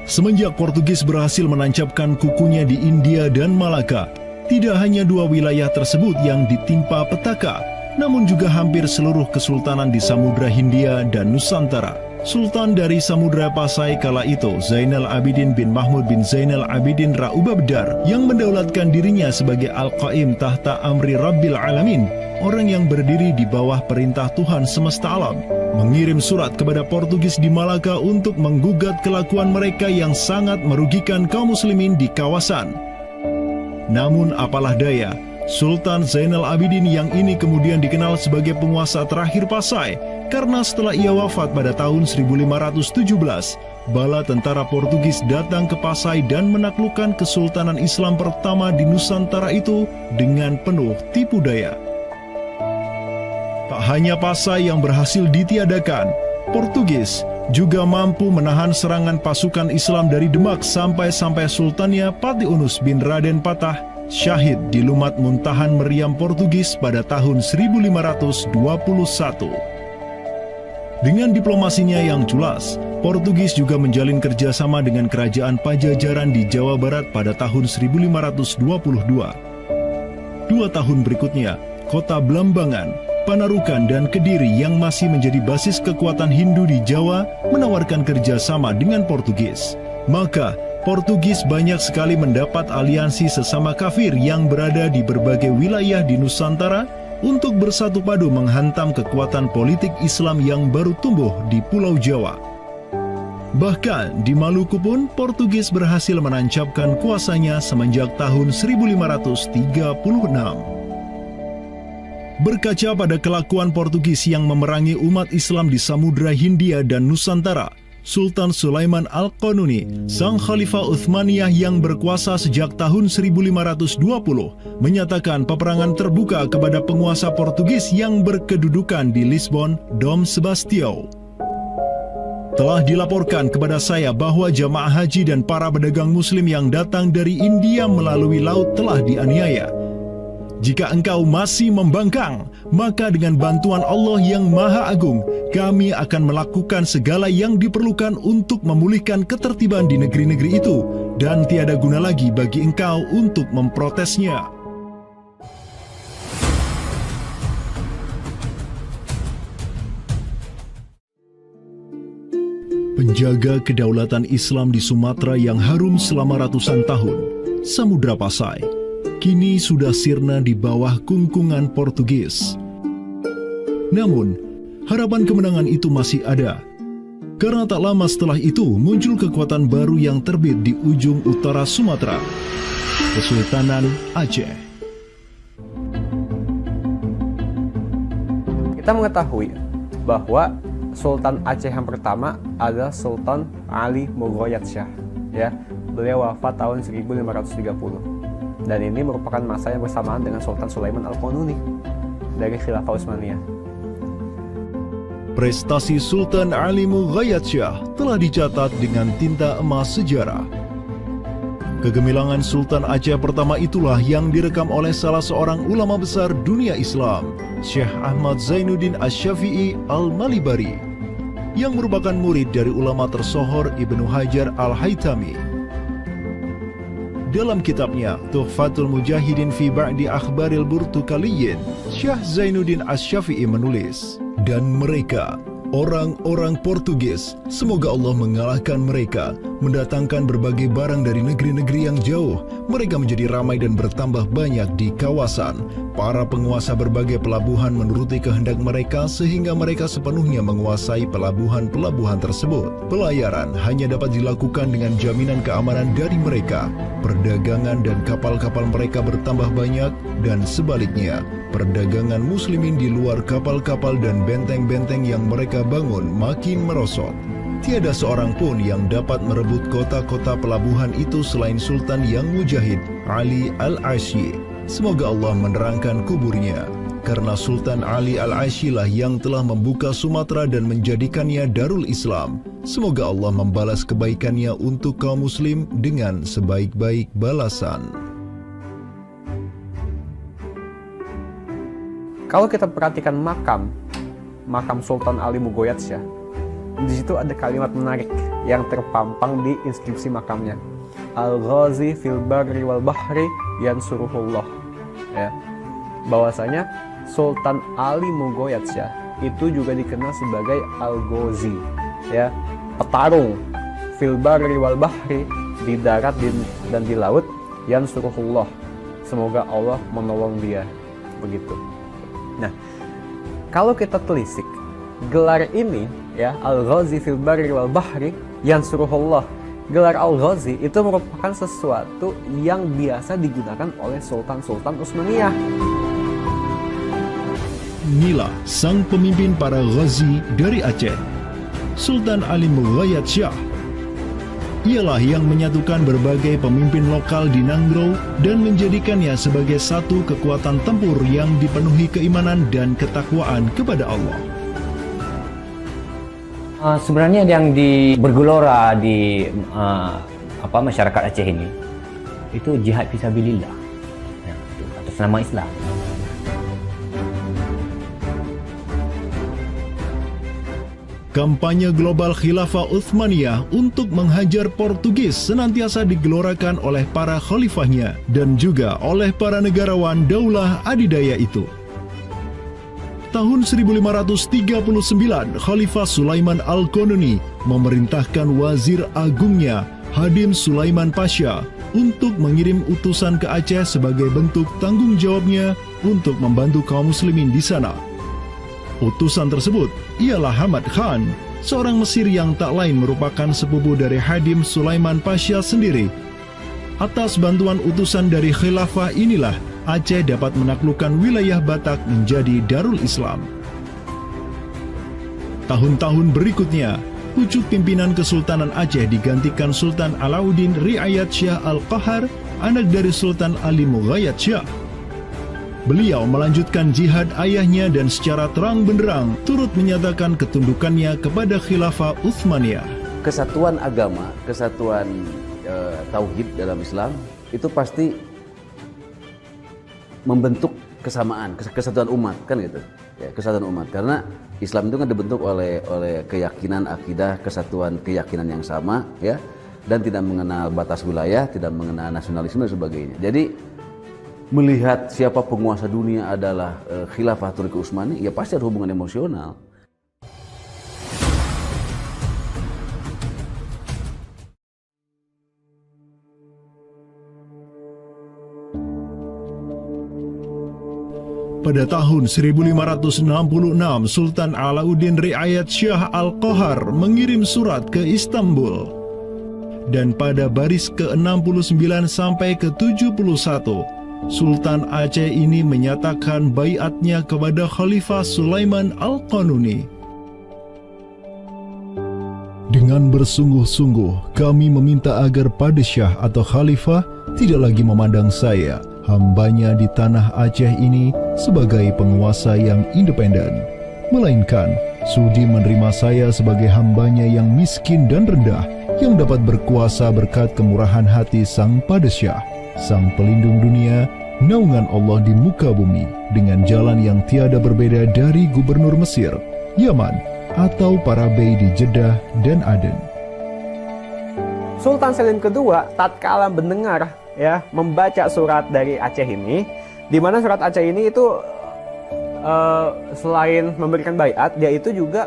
Semenjak Portugis berhasil menancapkan kukunya di India dan Malaka, tidak hanya dua wilayah tersebut yang ditimpa petaka, namun juga hampir seluruh kesultanan di Samudra Hindia dan Nusantara. Sultan dari Samudra Pasai kala itu, Zainal Abidin bin Mahmud bin Zainal Abidin Ra-Ubabdar, yang mendaulatkan dirinya sebagai Al-Qaim tahta Amri Rabbil Alamin, orang yang berdiri di bawah perintah Tuhan semesta alam, mengirim surat kepada Portugis di Malaka untuk menggugat kelakuan mereka yang sangat merugikan kaum muslimin di kawasan. Namun apalah daya, Sultan Zainal Abidin yang ini kemudian dikenal sebagai penguasa terakhir Pasai, karena setelah ia wafat pada tahun 1517, bala tentara Portugis datang ke Pasai dan menaklukkan kesultanan Islam pertama di Nusantara itu dengan penuh tipu daya. Tak hanya Pasai yang berhasil ditiadakan, Portugis juga mampu menahan serangan pasukan Islam dari Demak sampai Sultannya Patiunus bin Raden Patah syahid di Lumat Muntahan Meriam Portugis pada tahun 1521. Dengan diplomasinya yang jelas, Portugis juga menjalin kerjasama dengan kerajaan Pajajaran di Jawa Barat pada tahun 1522. 2 tahun berikutnya, kota Blambangan, Panarukan, dan Kediri yang masih menjadi basis kekuatan Hindu di Jawa menawarkan kerjasama dengan Portugis. Maka, Portugis banyak sekali mendapat aliansi sesama kafir yang berada di berbagai wilayah di Nusantara untuk bersatu padu menghantam kekuatan politik Islam yang baru tumbuh di Pulau Jawa. Bahkan di Maluku pun Portugis berhasil menancapkan kuasanya semenjak tahun 1536. Berkaca pada kelakuan Portugis yang memerangi umat Islam di Samudra Hindia dan Nusantara, Sultan Sulaiman Al-Qanuni, sang Khalifah Uthmaniyah yang berkuasa sejak tahun 1520, menyatakan peperangan terbuka kepada penguasa Portugis yang berkedudukan di Lisbon, Dom Sebastião. Telah dilaporkan kepada saya bahwa jamaah haji dan para pedagang muslim yang datang dari India melalui laut telah dianiaya. Jika engkau masih membangkang, maka dengan bantuan Allah yang Maha Agung, kami akan melakukan segala yang diperlukan untuk memulihkan ketertiban di negeri-negeri itu, dan tiada guna lagi bagi engkau untuk memprotesnya. Penjaga kedaulatan Islam di Sumatera yang harum selama ratusan tahun, Samudra Pasai, kini sudah sirna di bawah kungkungan Portugis. Namun, harapan kemenangan itu masih ada. Karena tak lama setelah itu muncul kekuatan baru yang terbit di ujung utara Sumatera, Kesultanan Aceh. Kita mengetahui bahwa Sultan Aceh yang pertama adalah Sultan Ali Mughayat Shah. Ya, beliau wafat tahun 1530. Dan ini merupakan masa yang bersamaan dengan Sultan Sulaiman Al-Qanuni dari Khilafah Utsmaniyah. Prestasi Sultan Ali Mughayat Shah telah dicatat dengan tinta emas sejarah. Kegemilangan Sultan Aceh pertama itulah yang direkam oleh salah seorang ulama besar dunia Islam, Syekh Ahmad Zainuddin Asy-Syafi'i Al-Malibari, yang merupakan murid dari ulama tersohor Ibnu Hajar Al-Haytami. Dalam kitabnya Tuhfatul Mujahidin fi Ba'di Akhbaril Burtukaliyin, Syekh Zainuddin Asy-Syafi'i menulis, dan mereka, orang-orang Portugis, semoga Allah mengalahkan mereka, mendatangkan berbagai barang dari negeri-negeri yang jauh. Mereka menjadi ramai dan bertambah banyak di kawasan. Para penguasa berbagai pelabuhan menuruti kehendak mereka sehingga mereka sepenuhnya menguasai pelabuhan-pelabuhan tersebut. Pelayaran hanya dapat dilakukan dengan jaminan keamanan dari mereka. Perdagangan dan kapal-kapal mereka bertambah banyak, dan sebaliknya, perdagangan muslimin di luar kapal-kapal dan benteng-benteng yang mereka bangun makin merosot. Tiada seorang pun yang dapat merebut kota-kota pelabuhan itu selain Sultan yang mujahid, Ali Al-Asyi. Semoga Allah menerangkan kuburnya. karena Sultan Ali Al-Aisy lah yang telah membuka Sumatera dan menjadikannya Darul Islam. Semoga Allah membalas kebaikannya untuk kaum muslim dengan sebaik-baik balasan. Kalau kita perhatikan makam Sultan Ali Mugoyatsyah, di situ ada kalimat menarik yang terpampang di inskripsi makamnya. Al-Ghazi fil barri wal bahri yansuruhullah. Ya. Bahwasanya Sultan Ali Mugoyatsyah itu juga dikenal sebagai Al-Ghazi, ya, petarung fil barri wal bahri, di darat dan di laut, yansuruhullah. Semoga Allah menolong dia. Begitu. Nah, kalau kita telisik gelar ini, ya, Al-Ghazi fil barri wal bahri yansuruhullah, gelar Al-Ghazi itu merupakan sesuatu yang biasa digunakan oleh Sultan-Sultan Utsmaniyah. Inilah sang pemimpin para Ghazi dari Aceh, Sultan Ali Mughayat-Syah. Ialah yang menyatukan berbagai pemimpin lokal di Nanggro dan menjadikannya sebagai satu kekuatan tempur yang dipenuhi keimanan dan ketakwaan kepada Allah. Sebenarnya yang bergelora di masyarakat Aceh ini itu jihad fisabilillah, ya, atas nama Islam. Kampanye global Khilafah Utsmaniyah untuk menghajar Portugis senantiasa digelorakan oleh para khalifahnya dan juga oleh para negarawan Daulah Adidaya itu. Tahun 1539, Khalifah Sulaiman Al-Qanuni memerintahkan wazir agungnya Hadim Sulaiman Pasha untuk mengirim utusan ke Aceh sebagai bentuk tanggung jawabnya untuk membantu kaum muslimin di sana. Utusan tersebut ialah Hamad Khan, seorang Mesir yang tak lain merupakan sepupu dari Hadim Sulaiman Pasha sendiri. Atas bantuan utusan dari khilafah inilah Aceh dapat menaklukkan wilayah Batak menjadi Darul Islam. Tahun-tahun berikutnya, pucuk pimpinan Kesultanan Aceh digantikan Sultan Alauddin Riayat Syah Al-Qahar, anak dari Sultan Ali Mughayat-Syah. Beliau melanjutkan jihad ayahnya dan secara terang benderang turut menyatakan ketundukannya kepada Khilafah Utsmaniyah. Kesatuan agama, kesatuan tauhid dalam Islam itu pasti membentuk kesamaan, kesatuan umat, kan gitu. Ya, kesatuan umat, karena Islam itu kan dibentuk oleh keyakinan akidah, kesatuan keyakinan yang sama, ya, dan tidak mengenal batas wilayah, tidak mengenal nasionalisme dan sebagainya. Jadi melihat siapa penguasa dunia adalah Khilafah Turki Utsmani, ya pasti ada hubungan emosional. Pada tahun 1566, Sultan Alauddin Riayat Syah Al-Qahar mengirim surat ke Istanbul. Dan pada baris ke-69 sampai ke-71, Sultan Aceh ini menyatakan baiatnya kepada Khalifah Sulaiman Al-Qanuni. Dengan bersungguh-sungguh, kami meminta agar Padsyah atau Khalifah tidak lagi memandang saya, hambanya di tanah Aceh ini, sebagai penguasa yang independen, melainkan sudi menerima saya sebagai hambanya yang miskin dan rendah, yang dapat berkuasa berkat kemurahan hati Sang Padsyah, Sang Pelindung dunia, naungan Allah di muka bumi, dengan jalan yang tiada berbeda dari gubernur Mesir, Yaman, atau para bey di Jeddah dan Aden. Sultan Selim II tatkala mendengar, ya, membaca surat dari Aceh ini, di mana surat Aceh ini itu selain memberikan baiat, dia itu juga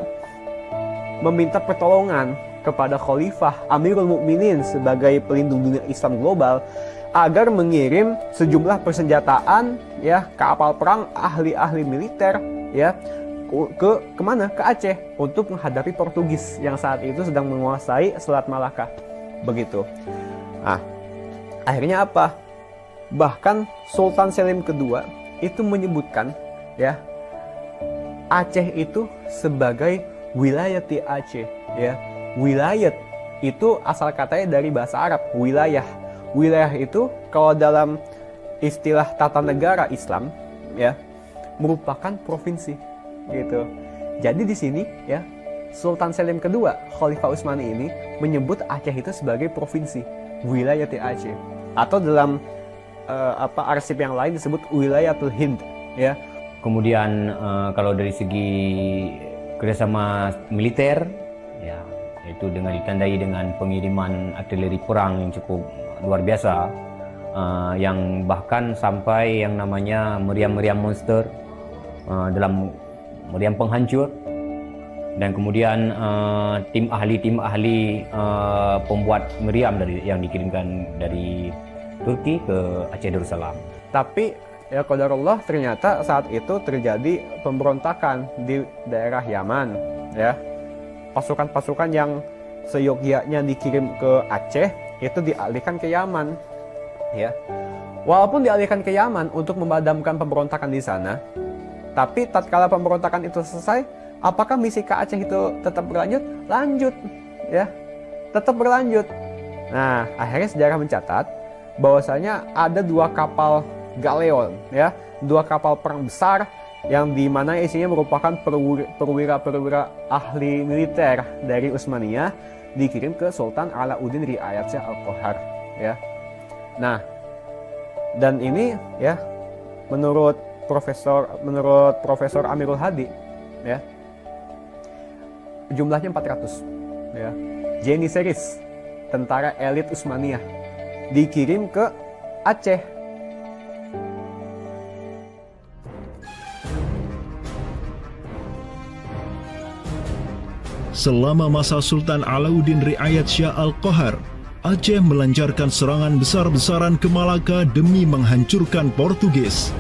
meminta pertolongan kepada Khalifah Amirul Mukminin sebagai pelindung dunia Islam global agar mengirim sejumlah persenjataan, ya, kapal perang, ahli-ahli militer, ya, kemana? Ke Aceh untuk menghadapi Portugis yang saat itu sedang menguasai Selat Malaka. Begitu. Nah, akhirnya apa? Bahkan Sultan Selim II itu menyebutkan, ya, Aceh itu sebagai wilayati Aceh, ya. Wilayat itu asal katanya dari bahasa Arab, wilayah. Wilayah itu kalau dalam istilah tata negara Islam, ya, merupakan provinsi gitu. Jadi di sini ya Sultan Selim kedua Khalifah Utsmani ini menyebut Aceh itu sebagai provinsi, Wilayati Aceh, atau dalam arsip yang lain disebut Wilayatul Hind ya. Kemudian kalau dari segi kerjasama militer, ya, yaitu dengan ditandai dengan pengiriman artileri perang yang cukup luar biasa, yang bahkan sampai yang namanya meriam-meriam monster dalam meriam penghancur, dan kemudian tim ahli pembuat meriam yang dikirimkan dari Turki ke Aceh Darussalam. Tapi ya qadarullah ternyata saat itu terjadi pemberontakan di daerah Yaman ya. Pasukan-pasukan yang seyogyanya dikirim ke Aceh itu dialihkan ke Yaman ya. Walaupun dialihkan ke Yaman untuk memadamkan pemberontakan di sana, tapi tatkala pemberontakan itu selesai, apakah misi ke Aceh itu tetap berlanjut? Lanjut ya. Tetap berlanjut. Nah, akhirnya sejarah mencatat bahwasanya ada 2 kapal galeon ya, 2 kapal perang besar yang dimana isinya merupakan perwira-perwira ahli militer dari Utsmaniyah dikirim ke Sultan Alauddin Riayat Shah Al-Qahar ya. Nah, dan ini ya menurut Profesor Amirul Hadi ya, jumlahnya 400 ya. Janissaries, tentara elit Utsmaniyah, dikirim ke Aceh. Selama masa Sultan Alauddin Riayat Shah Al-Qahar, Aceh melancarkan serangan besar-besaran ke Malaka demi menghancurkan Portugis.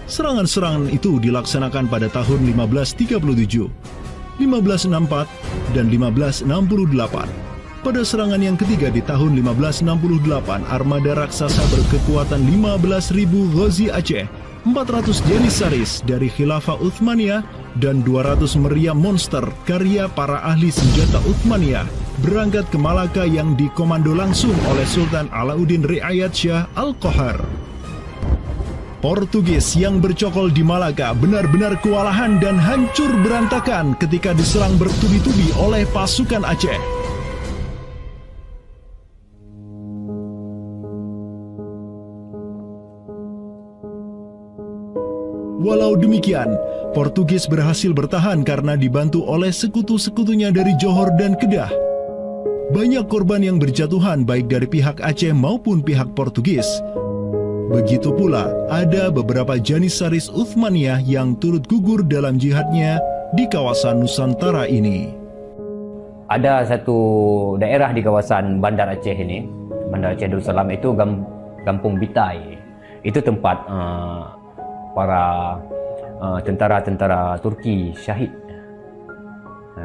Serangan-serangan itu dilaksanakan pada tahun 1537, 1564, dan 1568. Pada serangan yang ketiga di tahun 1568, armada raksasa berkekuatan 15.000 Ghazi Aceh, 400 Janissaries dari Khilafah Utsmaniyah, dan 200 meriam monster karya para ahli senjata Utsmaniyah berangkat ke Malaka yang dikomando langsung oleh Sultan Alauddin Riayat Shah Al-Qahar. Portugis yang bercokol di Malaka benar-benar kewalahan dan hancur berantakan ketika diserang bertubi-tubi oleh pasukan Aceh. Walau demikian, Portugis berhasil bertahan karena dibantu oleh sekutu-sekutunya dari Johor dan Kedah. Banyak korban yang berjatuhan baik dari pihak Aceh maupun pihak Portugis. Begitu pula ada beberapa Janissaries Utsmaniyah yang turut gugur dalam jihadnya di kawasan Nusantara ini. Ada satu daerah di kawasan Bandar Aceh ini, Bandar Aceh Darussalam, itu Kampung Bitai. Itu tempat para tentara-tentara Turki syahid,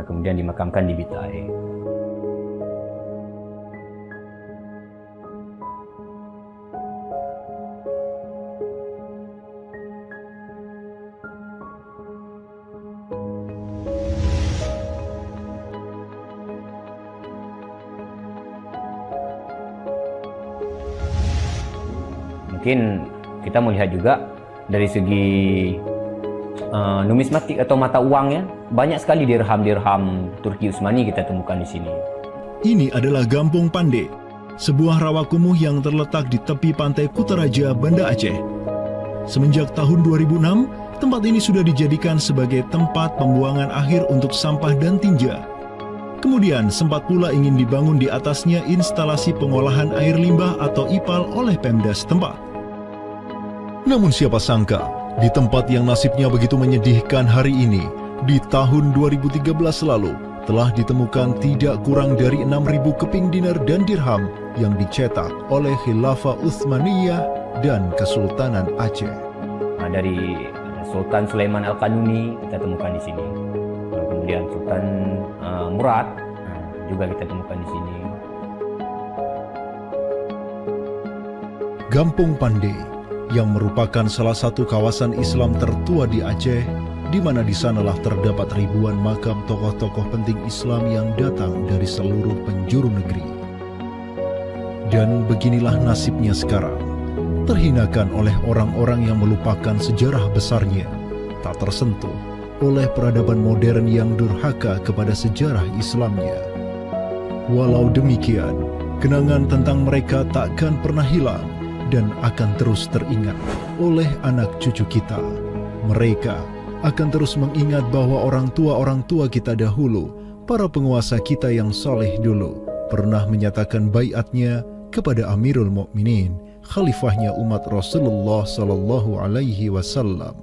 kemudian dimakamkan di Bitai. Mungkin kita melihat juga dari segi numismatik atau mata uangnya, banyak sekali dirham-dirham Turki Utsmani kita temukan di sini. Ini adalah Gampung Pande, sebuah rawa kumuh yang terletak di tepi pantai Kutaraja, Banda Aceh. Semenjak tahun 2006, tempat ini sudah dijadikan sebagai tempat pembuangan akhir untuk sampah dan tinja. Kemudian sempat pula ingin dibangun di atasnya instalasi pengolahan air limbah atau IPAL oleh Pemda setempat. Namun siapa sangka, di tempat yang nasibnya begitu menyedihkan hari ini, di tahun 2013 lalu, telah ditemukan tidak kurang dari 6.000 keping dinar dan dirham yang dicetak oleh Khilafah Utsmaniyah dan Kesultanan Aceh. Dari Sultan Sulaiman Al-Qanuni kita temukan di sini. Kemudian Sultan Murad juga kita temukan di sini. Gampung Pande yang merupakan salah satu kawasan Islam tertua di Aceh, di mana di sanalah terdapat ribuan makam tokoh-tokoh penting Islam yang datang dari seluruh penjuru negeri. Dan beginilah nasibnya sekarang, terhinakan oleh orang-orang yang melupakan sejarah besarnya, tak tersentuh oleh peradaban modern yang durhaka kepada sejarah Islamnya. Walau demikian, kenangan tentang mereka takkan pernah hilang dan akan terus teringat oleh anak cucu kita. Mereka akan terus mengingat bahwa orang tua kita dahulu, para penguasa kita yang saleh dulu, pernah menyatakan baiatnya kepada Amirul Mukminin, khalifahnya umat Rasulullah sallallahu alaihi wasallam.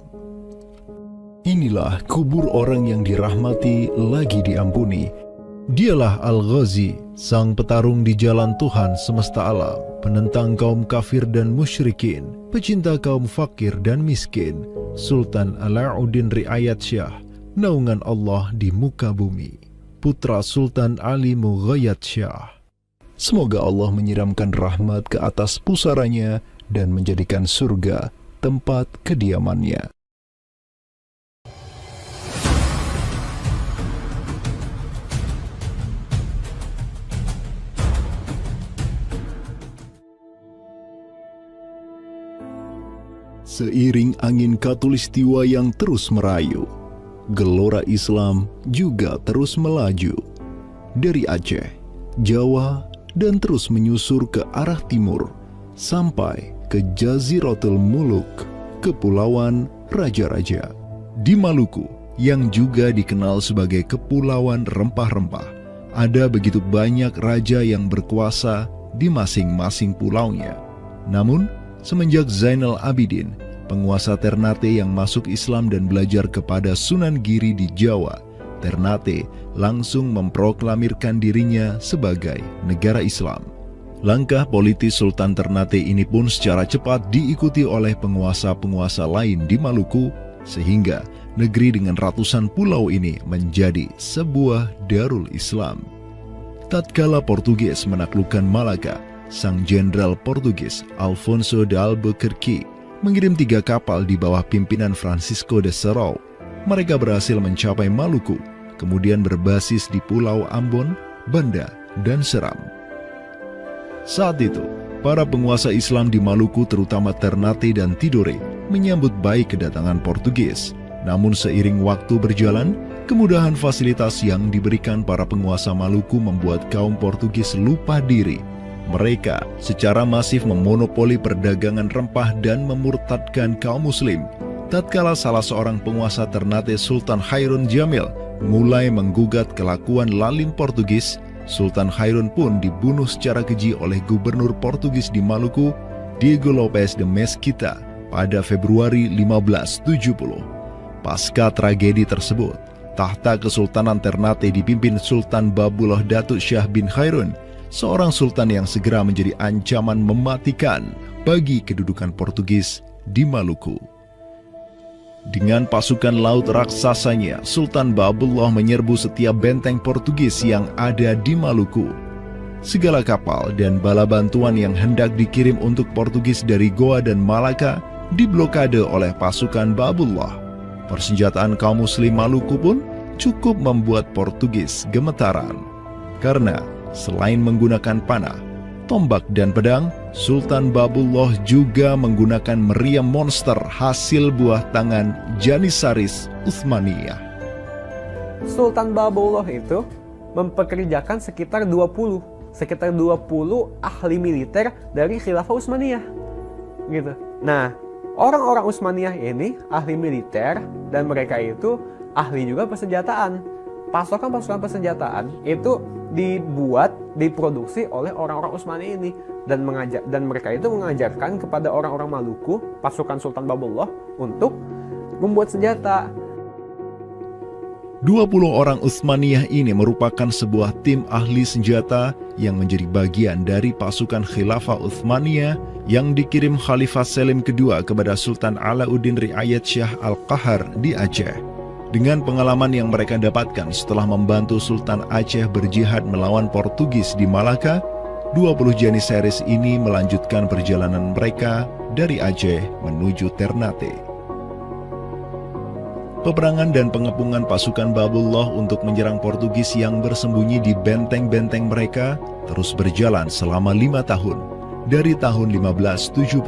Inilah kubur orang yang dirahmati lagi diampuni. Dialah Al-Ghazi, sang petarung di jalan Tuhan semesta alam, penentang kaum kafir dan musyrikin, pecinta kaum fakir dan miskin, Sultan Alauddin Riayat Syah, naungan Allah di muka bumi, putra Sultan Ali Mughayat Syah. Semoga Allah menyiramkan rahmat ke atas pusaranya dan menjadikan surga tempat kediamannya. Seiring angin Katulistiwa yang terus merayu, gelora Islam juga terus melaju dari Aceh, Jawa, dan terus menyusur ke arah timur sampai ke Jaziratul Muluk, Kepulauan Raja-Raja. Di Maluku, yang juga dikenal sebagai Kepulauan Rempah-Rempah, ada begitu banyak raja yang berkuasa di masing-masing pulaunya. Namun, semenjak Zainal Abidin, penguasa Ternate yang masuk Islam dan belajar kepada Sunan Giri di Jawa, Ternate langsung memproklamirkan dirinya sebagai negara Islam. Langkah politis Sultan Ternate ini pun secara cepat diikuti oleh penguasa-penguasa lain di Maluku, sehingga negeri dengan ratusan pulau ini menjadi sebuah darul Islam. Tatkala Portugis menaklukkan Malaka, sang jenderal Portugis Alfonso de Albuquerque mengirim 3 kapal di bawah pimpinan Francisco de Serrao. Mereka berhasil mencapai Maluku, kemudian berbasis di Pulau Ambon, Banda, dan Seram. Saat itu, para penguasa Islam di Maluku terutama Ternate dan Tidore menyambut baik kedatangan Portugis. Namun seiring waktu berjalan, kemudahan fasilitas yang diberikan para penguasa Maluku membuat kaum Portugis lupa diri. Mereka secara masif memonopoli perdagangan rempah dan memurtadkan kaum muslim. Tatkala salah seorang penguasa Ternate, Sultan Hairun Jamil, mulai menggugat kelakuan lalim Portugis, Sultan Hairun pun dibunuh secara keji oleh gubernur Portugis di Maluku, Diego Lopes de Mesquita, pada Februari 1570. Pasca tragedi tersebut, tahta Kesultanan Ternate dipimpin Sultan Babullah Datuk Syah bin Hairun, seorang sultan yang segera menjadi ancaman mematikan bagi kedudukan Portugis di Maluku. Dengan pasukan laut raksasanya, Sultan Babullah menyerbu setiap benteng Portugis yang ada di Maluku. Segala kapal dan bala bantuan yang hendak dikirim untuk Portugis dari Goa dan Malaka diblokade oleh pasukan Babullah. Persenjataan kaum muslim Maluku pun cukup membuat Portugis gemetaran. Karena selain menggunakan panah, tombak, dan pedang, Sultan Babullah juga menggunakan meriam monster hasil buah tangan Janissaris Utsmaniyah. Sultan Babullah itu mempekerjakan sekitar 20 ahli militer dari Khilafah Utsmaniyah. Gitu. Nah, orang-orang Utsmaniyah ini ahli militer dan mereka itu ahli juga persenjataan. Pasukan-pasukan persenjataan itu diproduksi oleh orang-orang Utsmani ini dan mereka itu mengajarkan kepada orang-orang Maluku, pasukan Sultan Babullah, untuk membuat senjata. 20 orang Utsmaniyah ini merupakan sebuah tim ahli senjata yang menjadi bagian dari pasukan Khilafah Utsmaniyah yang dikirim Khalifah Selim II kepada Sultan Alauddin Riayat Syah Al-Qahar di Aceh. Dengan pengalaman yang mereka dapatkan setelah membantu Sultan Aceh berjihad melawan Portugis di Malaka, 20 Janissaris ini melanjutkan perjalanan mereka dari Aceh menuju Ternate. Peperangan dan pengepungan pasukan Babullah untuk menyerang Portugis yang bersembunyi di benteng-benteng mereka terus berjalan selama 5 tahun, dari tahun 1570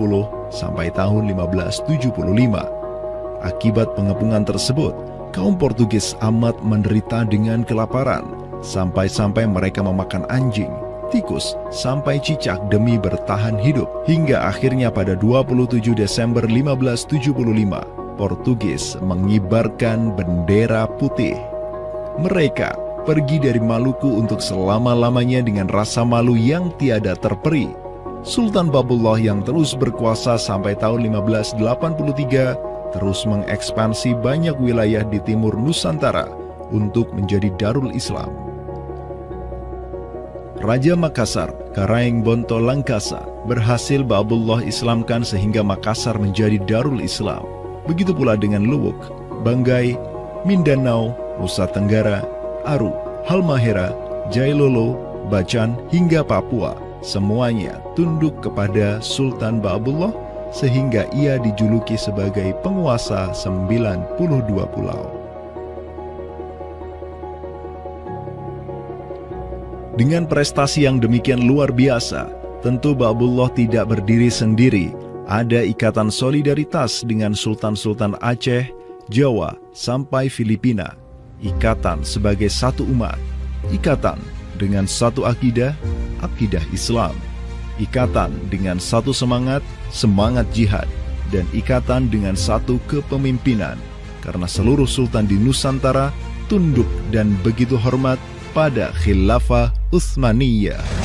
sampai tahun 1575. Akibat pengepungan tersebut, kaum Portugis amat menderita dengan kelaparan, sampai-sampai mereka memakan anjing, tikus, sampai cicak demi bertahan hidup. Hingga akhirnya pada 27 Desember 1575, Portugis mengibarkan bendera putih. Mereka pergi dari Maluku untuk selama-lamanya dengan rasa malu yang tiada terperi. Sultan Babullah yang terus berkuasa sampai tahun 1583 terus mengekspansi banyak wilayah di timur Nusantara untuk menjadi Darul Islam. Raja Makassar, Karaeng Bonto Langkasa, berhasil Babullah Islamkan sehingga Makassar menjadi Darul Islam. Begitu pula dengan Luwuk, Banggai, Mindanao, Nusa Tenggara, Aru, Halmahera, Jailolo, Bacan, hingga Papua. Semuanya tunduk kepada Sultan Babullah sehingga ia dijuluki sebagai penguasa 92 pulau. Dengan prestasi yang demikian luar biasa, tentu Babullah tidak berdiri sendiri. Ada ikatan solidaritas dengan sultan-sultan Aceh, Jawa, sampai Filipina. Ikatan sebagai satu umat. Ikatan dengan satu akidah, akidah Islam. Ikatan dengan satu semangat, semangat jihad. Dan ikatan dengan satu kepemimpinan. Karena seluruh sultan di Nusantara tunduk dan begitu hormat pada Khilafah Utsmaniyah.